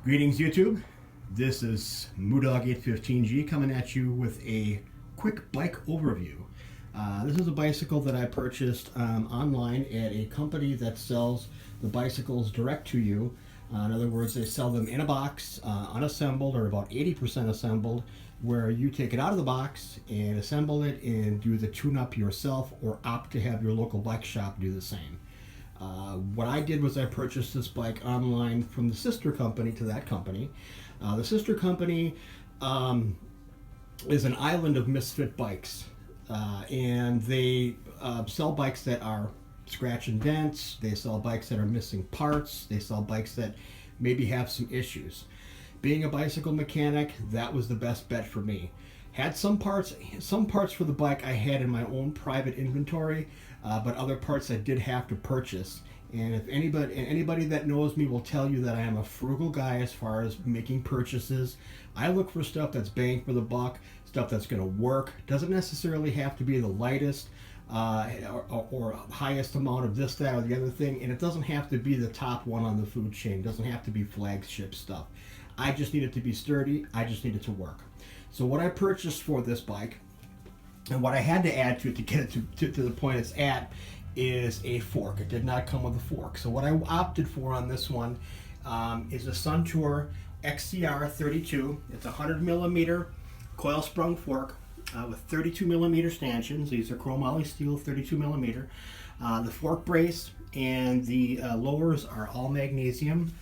Greetings YouTube, this is Moodog815G coming at you with a quick bike overview. This is a bicycle that I purchased online at a company that sells the bicycles direct to you. In other words, they sell them in a box, unassembled or about 80% assembled, where you take it out of the box and assemble it and do the tune-up yourself or opt to have your local bike shop do the same. What I did was I purchased this bike online from the sister company to that company. The sister company is an island of misfit bikes, and they sell bikes that are scratch and dents. They sell bikes that are missing parts. They sell bikes that maybe have some issues. Being a bicycle mechanic, that was the best bet for me. Had some parts for the bike I had in my own private inventory, but other parts I did have to purchase. And if anybody that knows me will tell you that I am a frugal guy as far as making purchases. I look for stuff that's bang for the buck, stuff that's going to work. Doesn't necessarily have to be the lightest or highest amount of this, that, or the other thing, and it doesn't have to be the top one on the food chain. It doesn't have to be flagship stuff. I just need it to be sturdy. I just need it to work. So what I purchased for this bike, and what I had to add to it to get it to the point it's at, is a fork. It did not come with a fork. So what I opted for on this one is a Suntour XCR 32. It's a 100 millimeter coil sprung fork with 32 millimeter stanchions. These are chromoly steel 32 millimeter. The fork brace and the lowers are all magnesium.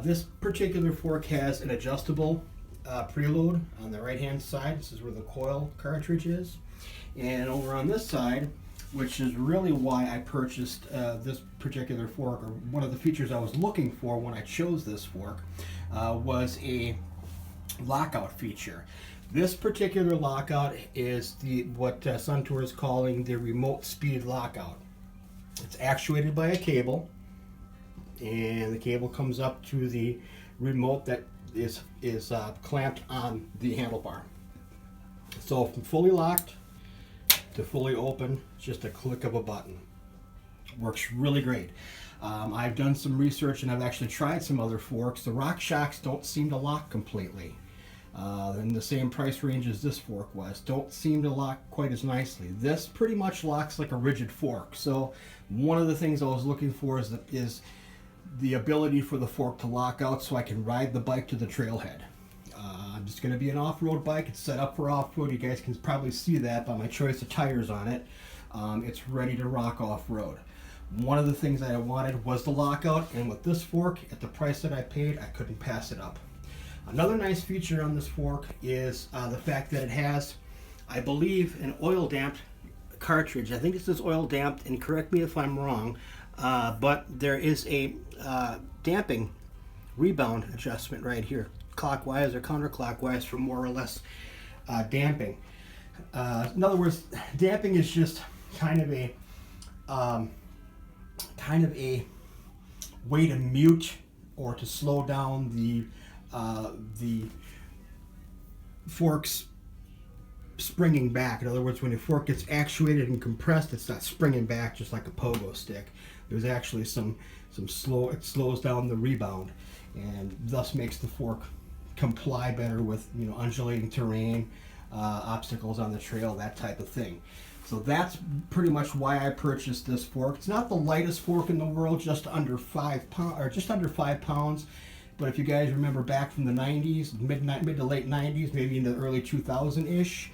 This particular fork has an adjustable preload on the right hand side. This is where the coil cartridge is, and over on this side, which is really why I purchased this particular fork, or one of the features I was looking for when I chose this fork, was a lockout feature. This particular lockout is what Suntour is calling the remote speed lockout. It's actuated by a cable, and the cable comes up to the remote that is clamped on the handlebar. So from fully locked to fully open, just a click of a button. Works really great. I've done some research and I've actually tried some other forks. The RockShox don't seem to lock completely. In the same price range as this fork was. Don't seem to lock quite as nicely. This pretty much locks like a rigid fork. So one of the things I was looking for is the ability for the fork to lock out so I can ride the bike to the trailhead. I'm just going to be an off-road bike. It's set up for off-road. You guys can probably see that by my choice of tires on it. It's ready to rock off-road. One of the things that I wanted was the lockout, and with this fork, at the price that I paid, I couldn't pass it up. Another nice feature on this fork is the fact that it has, I believe, an oil-damped cartridge. I think this is oil-damped, and correct me if I'm wrong, but there is a damping rebound adjustment right here, clockwise or counterclockwise, for more or less damping. In other words, damping is just kind of a way to mute or to slow down the fork's springing back. In other words, when your fork gets actuated and compressed, it's not springing back just like a pogo stick. There's actually it slows down the rebound, and thus makes the fork comply better with undulating terrain, obstacles on the trail, that type of thing. So that's pretty much why I purchased this fork. It's not the lightest fork in the world, just under 5 pounds, or just under 5 pounds. But if you guys remember back from the 90s, mid to late 90s, maybe into the early 2000-ish,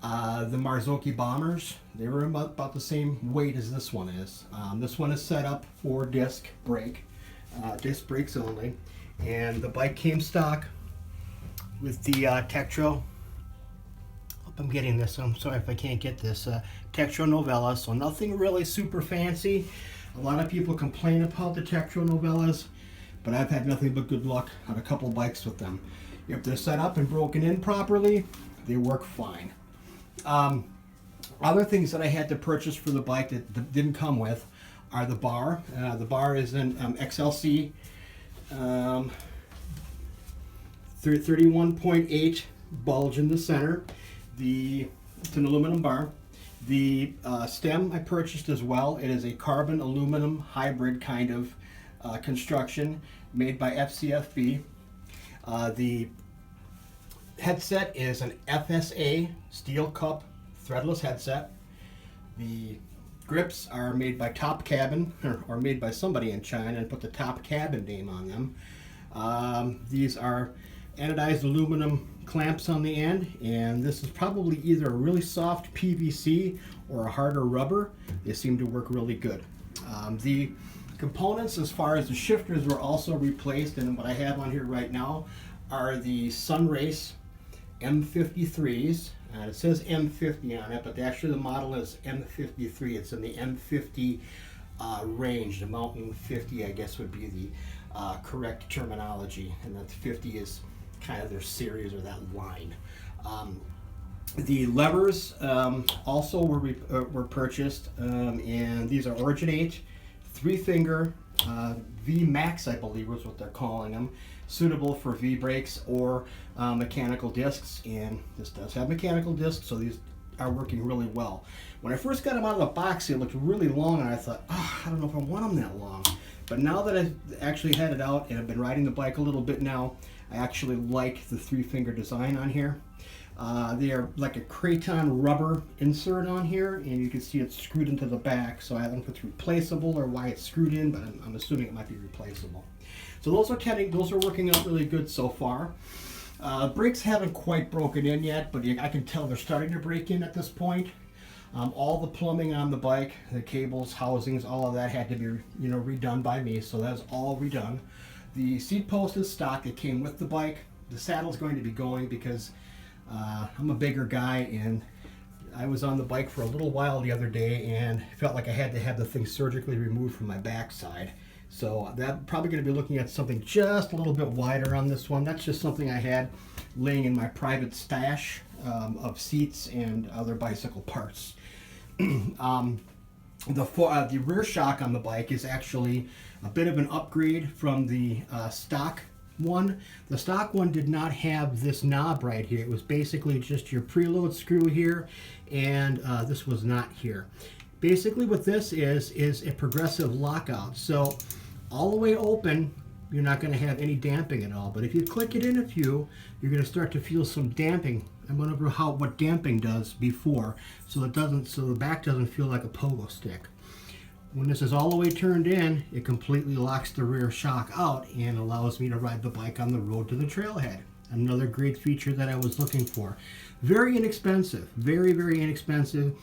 the Marzocchi Bombers, they were about the same weight as this one is. This one is set up for disc brakes only, and the bike came stock with the Tektro. Hope I'm getting this. I'm sorry if I can't get this. Tektro Novella, so nothing really super fancy. A lot of people complain about the Tektro Novellas, but I've had nothing but good luck on a couple bikes with them. If they're set up and broken in properly, they work fine. Other things that I had to purchase for the bike that didn't come with are the bar. The bar is an XLC 31.8 bulge in the center. It's an aluminum bar. The stem I purchased as well. It is a carbon aluminum hybrid kind of construction made by FCFB. The headset is an FSA steel cup threadless headset. The grips are made by Top Cabin, or made by somebody in China and put the Top Cabin name on them. These are anodized aluminum clamps on the end, and this is probably either a really soft PVC or a harder rubber. They seem to work really good. The components as far as the shifters were also replaced, and what I have on here right now are the Sunrace M53s. It says M50 on it, but actually the model is M53. It's in the M50 range. The Mountain 50, I guess, would be the correct terminology, and that 50 is kind of their series or that line. The levers also were purchased, and these are Originate 3-finger V Max, I believe was what they're calling them, suitable for V brakes or mechanical discs. And this does have mechanical discs, so these are working really well. When I first got them out of the box, they looked really long, and I thought, oh, I don't know if I want them that long. But now that I've actually had it out and I've been riding the bike a little bit now, I actually like the 3-finger design on here. They are like a Kraton rubber insert on here, and you can see it's screwed into the back, so I don't know if it's replaceable or why it's screwed in, but I'm assuming it might be replaceable. So those are working out really good so far. Brakes haven't quite broken in yet, but I can tell they're starting to break in at this point. All the plumbing on the bike, the cables, housings, all of that had to be redone by me, so that's all redone. The seat post is stock. It came with the bike. The saddle's going to be going because I'm a bigger guy, and I was on the bike for a little while the other day and felt like I had to have the thing surgically removed from my backside. So I'm probably going to be looking at something just a little bit wider on this one. That's just something I had laying in my private stash of seats and other bicycle parts. The rear shock on the bike is actually a bit of an upgrade from the stock one. The stock one did not have this knob right here. It was basically just your preload screw here, and this was not here. Basically what this is a progressive lockout. So all the way open, you're not going to have any damping at all. But if you click it in a few, you're going to start to feel some damping. I'm going over what damping does before, so the back doesn't feel like a pogo stick. When this is all the way turned in, it completely locks the rear shock out and allows me to ride the bike on the road to the trailhead. Another great feature that I was looking for. Very inexpensive, very, very inexpensive.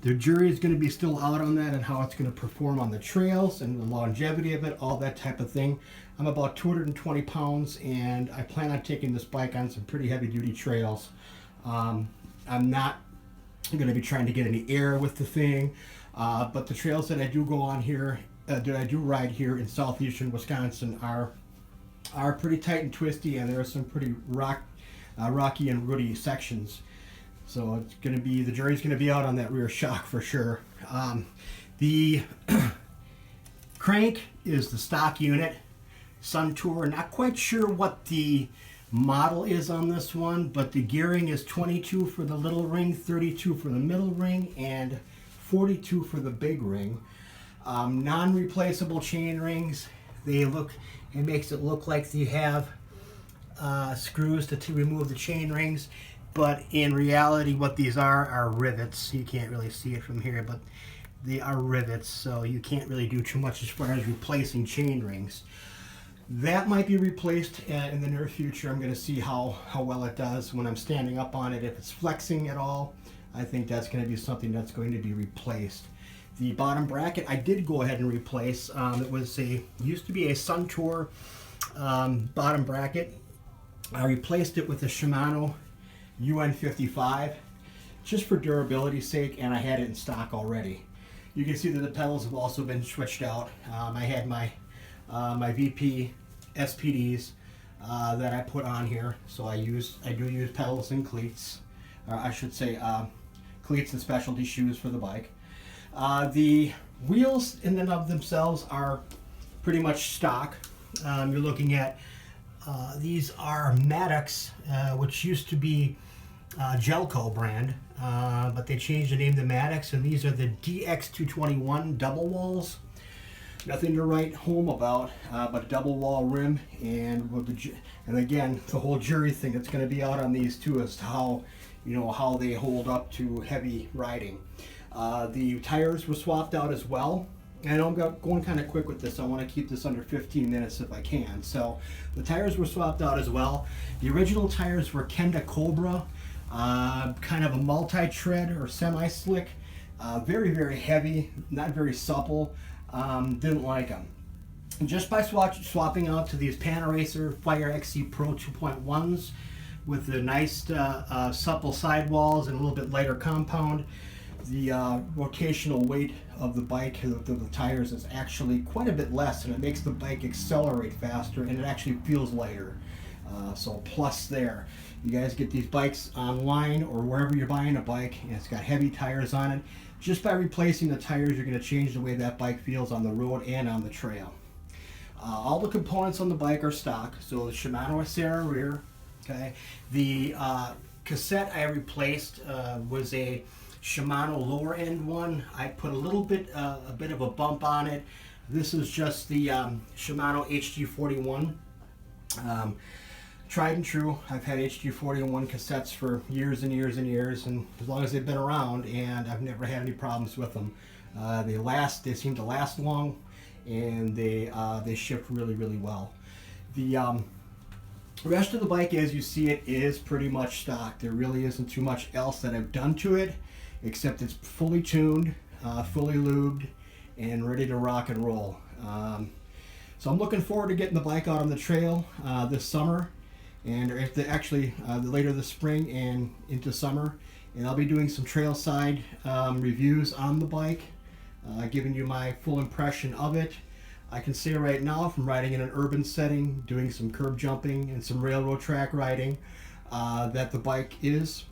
The jury is going to be still out on that and how it's going to perform on the trails and the longevity of it, all that type of thing. I'm about 220 pounds, and I plan on taking this bike on some pretty heavy-duty trails. I'm not going to be trying to get any air with the thing, but the trails that I do go on here, that I do ride here in southeastern Wisconsin are pretty tight and twisty, and there are some pretty rocky and rooty sections. So it's going to be, the jury's going to be out on that rear shock for sure. The crank is the stock unit, Sun Tour. Not quite sure what the model is on this one, but the gearing is 22 for the little ring, 32 for the middle ring, and 42 for the big ring. Non-replaceable chain rings. It makes it look like you have screws to remove the chain rings. But in reality, what these are rivets. You can't really see it from here, but they are rivets, so you can't really do too much as far as replacing chain rings. That might be replaced in the near future. I'm going to see how well it does when I'm standing up on it. If it's flexing at all, I think that's going to be something that's going to be replaced. The bottom bracket, I did go ahead and replace. It used to be a Sun Tour bottom bracket. I replaced it with a Shimano UN55 just for durability's sake, and I had it in stock already. You can see that the pedals have also been switched out. I had my VP SPDs that I put on here, so I do use pedals and cleats, or I should say cleats and specialty shoes for the bike. The wheels in and of themselves are pretty much stock. You're looking at these are Maddox, which used to be Gelco brand, but they changed the name to Maddox, and these are the DX221 double walls. Nothing to write home about, but a double wall rim, and and again, the whole jury thing that's going to be out on these too is how, how they hold up to heavy riding. The tires were swapped out as well. And I know I'm going kind of quick with this. I want to keep this under 15 minutes if I can. So the tires were swapped out as well. The original tires were Kenda Cobra, kind of a multi-tread or semi-slick, very, very heavy, not very supple. Didn't like them. Just by swapping out to these Panaracer Fire XC Pro 2.1s with the nice supple sidewalls and a little bit lighter compound, the rotational weight of the bike, the tires, is actually quite a bit less, and it makes the bike accelerate faster, and it actually feels lighter. So plus there. You guys get these bikes online or wherever you're buying a bike, and it's got heavy tires on it. Just by replacing the tires, you're going to change the way that bike feels on the road and on the trail. All the components on the bike are stock. So the Shimano Acera rear. Okay. The cassette I replaced was a Shimano lower end one. I put a bit of a bump on it. This is just the Shimano HG41. Tried and true. I've had HG41 cassettes for years and years and years, and as long as they've been around, and I've never had any problems with them. They seem to last long, and they shift really, really well. The rest of the bike, as you see it, is pretty much stock. There really isn't too much else that I've done to it, except it's fully tuned, fully lubed, and ready to rock and roll. So I'm looking forward to getting the bike out on the trail this summer, and later this spring and into summer. And I'll be doing some trail side reviews on the bike, giving you my full impression of it. I can say right now, from riding in an urban setting, doing some curb jumping and some railroad track riding, that the bike is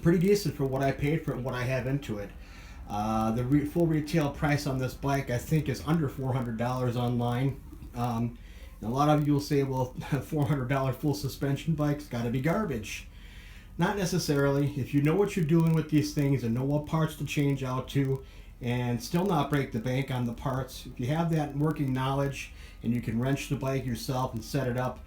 pretty decent for what I paid for it and what I have into it. The full retail price on this bike, I think, is under $400 online. A lot of you will say, well, $400 full suspension bike's got to be garbage. Not necessarily. If you know what you're doing with these things and know what parts to change out to, and still not break the bank on the parts, if you have that working knowledge and you can wrench the bike yourself and set it up,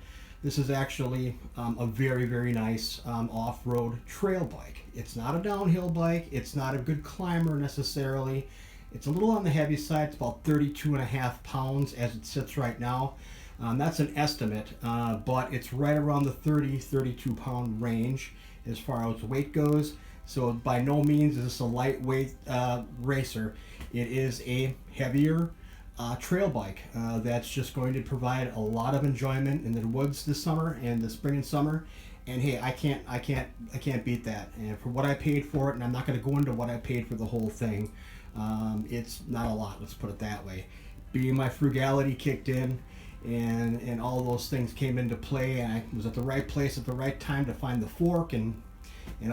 this is actually a very, very nice off-road trail bike. It's not a downhill bike. It's not a good climber necessarily. It's a little on the heavy side. It's about 32.5 pounds as it sits right now. That's an estimate, but it's right around the 32 pound range as far as weight goes. So by no means is this a lightweight racer. It is a heavier trail bike that's just going to provide a lot of enjoyment in the woods this summer and the spring and summer. And hey, I can't beat that. And for what I paid for it, and I'm not going to go into what I paid for the whole thing, it's not a lot. Let's put it that way. Being my frugality kicked in, and all those things came into play, and I was at the right place at the right time to find the fork, and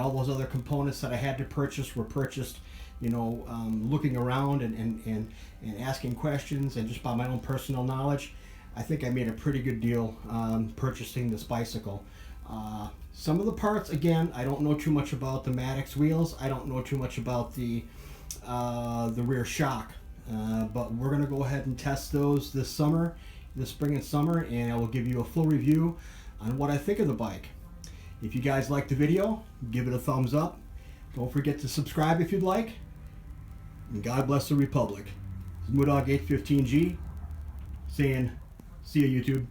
all those other components that I had to purchase were purchased, looking around and asking questions, and just by my own personal knowledge, I think I made a pretty good deal purchasing this bicycle. Some of the parts, again, I don't know too much about the Maddox wheels. I don't know too much about the rear shock, but we're going to go ahead and test those this spring and summer, and I will give you a full review on what I think of the bike. If you guys like the video, give it a thumbs up. Don't forget to subscribe if you'd like. And God bless the Republic. This is Moodog 815G saying, see you, YouTube.